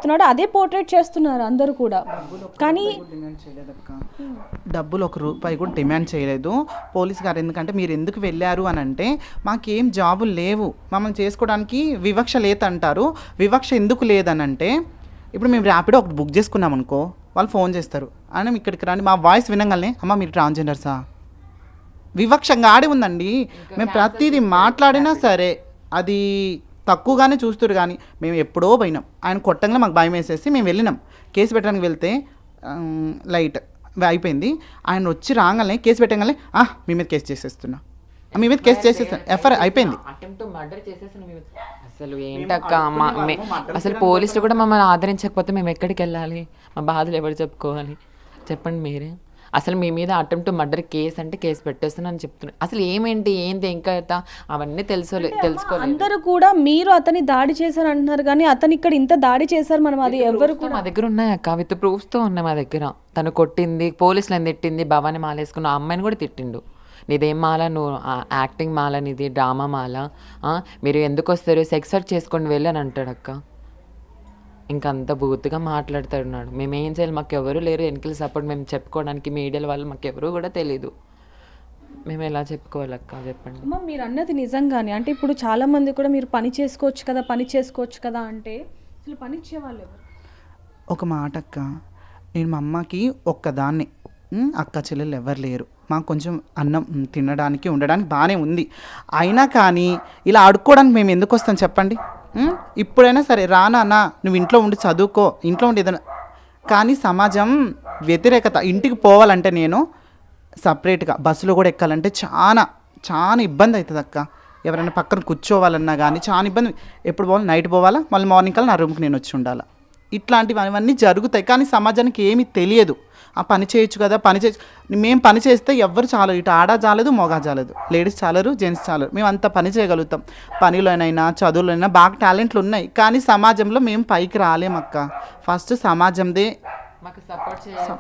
చేస్తున్నాడో అదే పోర్ట్రేట్ చేస్తున్నారు అందరూ కూడా. కానీ డబ్బులు ₹1 కూడా డిమాండ్ చేయలేదు పోలీస్ గారు. ఎందుకంటే మీరు ఎందుకు వెళ్ళారు అని అంటే మాకేం జాబులు లేవు, మమ్మల్ని చేసుకోవడానికి వివక్ష లేదంటారు. వివక్ష ఎందుకు లేదనంటే ఇప్పుడు మేము ర్యాపిడో ఒకటి బుక్ చేసుకున్నాం అనుకో, వాళ్ళు ఫోన్ చేస్తారు అని ఇక్కడికి రండి, మా వాయిస్ వినగానే అమ్మ మీరు ట్రాన్స్జెండర్సా, వివక్షంగా ఆడి ఉందండి. మేము ప్రతిదీ మాట్లాడినా సరే అది తక్కువగానే చూస్తారు. కానీ మేము ఎప్పుడో పోయినాం, ఆయన కొట్టంగా మాకు భయం వేసేసి మేము వెళ్ళినాం. కేసు పెట్టడానికి వెళ్తే లైట్ అయిపోయింది. ఆయన వచ్చి రాగానే కేసు పెట్టగానే మీ మీద కేసు చేసేస్తున్నా, మీ మీద కేసు చేసేస్తాను, ఎఫ్ఐఆర్ అయిపోయింది. అసలు ఏంటక్క అసలు పోలీసులు కూడా మమ్మల్ని ఆదరించకపోతే మేము ఎక్కడికి వెళ్ళాలి? మా బాధలు ఎవరు చెప్పుకోవాలి చెప్పండి మీరే. అసలు మీ మీద అటెంప్ట్ మర్డర్ కేసు అంటే కేసు పెట్టేస్తున్నాను చెప్తున్నారు. అసలు ఏంటి ఇంకా అవన్నీ తెలుసుకోలేదు. అందరూ కూడా మీరు అతని దాడి చేశారు అంటున్నారు, కానీ అతను ఇక్కడ ఇంత దాడి చేశారు మనం అది ఎవరు కూడా మా దగ్గర ఉన్నాయక్క, విత్ ప్రూఫ్స్తో ఉన్నాయి మా దగ్గర. తను కొట్టింది, పోలీసులను తిట్టింది, భవాని మాల వేసుకున్న అమ్మాయిని కూడా తిట్టిండు. నీదేం మాల, నువ్వు యాక్టింగ్ మాల, నీది డ్రామా మాల, మీరు ఎందుకు వస్తారు, సెక్స్ వర్క్ చేసుకొని వెళ్ళి అని అంటాడు అక్క. ఇంకంత బూతుగా మాట్లాడుతున్నాడు. మేము ఏం చేయాలి, మాకు ఎవరు లేరు వెనకాల సపోర్ట్, మేము చెప్పుకోవడానికి మీడియాల వాళ్ళు మాకు ఎవరు కూడా తెలీదు. మేము ఎలా చెప్పుకోవాలక్క చెప్పండి. అమ్మ మీరు అన్నది నిజంగానే, అంటే ఇప్పుడు చాలా మంది కూడా మీరు పని చేసుకోవచ్చు కదా అంటే అసలు పని ఇచ్చేవాళ్ళు ఎవరు? ఒక మాట అక్క, నేను మా అమ్మకి ఒక్కదాన్ని, అక్క చెల్లెలు ఎవరు లేరు. మాకు కొంచెం అన్నం తినడానికి ఉండడానికి బాగానే ఉంది. అయినా కానీ ఇలా ఆడుకోవడానికి మేము ఎందుకు వస్తాం చెప్పండి? ఇప్పుడైనా సరే రానా, నువ్వు ఇంట్లో ఉండి చదువుకో, ఇంట్లో ఉండి ఏదైనా. కానీ సమాజం వ్యతిరేకత, ఇంటికి పోవాలంటే నేను సపరేట్గా బస్సులో కూడా ఎక్కాలంటే చాలా చాలా ఇబ్బంది అవుతుంది అక్క. ఎవరైనా పక్కన కూర్చోవాలన్నా కానీ చాలా ఇబ్బంది. ఎప్పుడు పోవాలి, నైట్ పోవాలా, మళ్ళీ మార్నింగ్ కల్లా నా రూమ్కి నేను వచ్చి ఉండాలా. ఇట్లాంటివి అవన్నీ జరుగుతాయి. కానీ సమాజానికి ఏమీ తెలియదు. ఆ పని చేయొచ్చు కదా, మేము పని చేస్తే ఎవ్వరు చాలరు, ఇటు ఆడ చాలదు, మొగా చాలదు, లేడీస్ చాలరు, జెంట్స్ చాలరు. మేము అంత పని చేయగలుగుతాం. పనిలోనైనా చదువులోనైనా బాగా టాలెంట్లు ఉన్నాయి. కానీ సమాజంలో మేము పైకి రాలేమక్క. ఫస్ట్ సమాజందే మాకు సపోర్ట్ చేయాలి.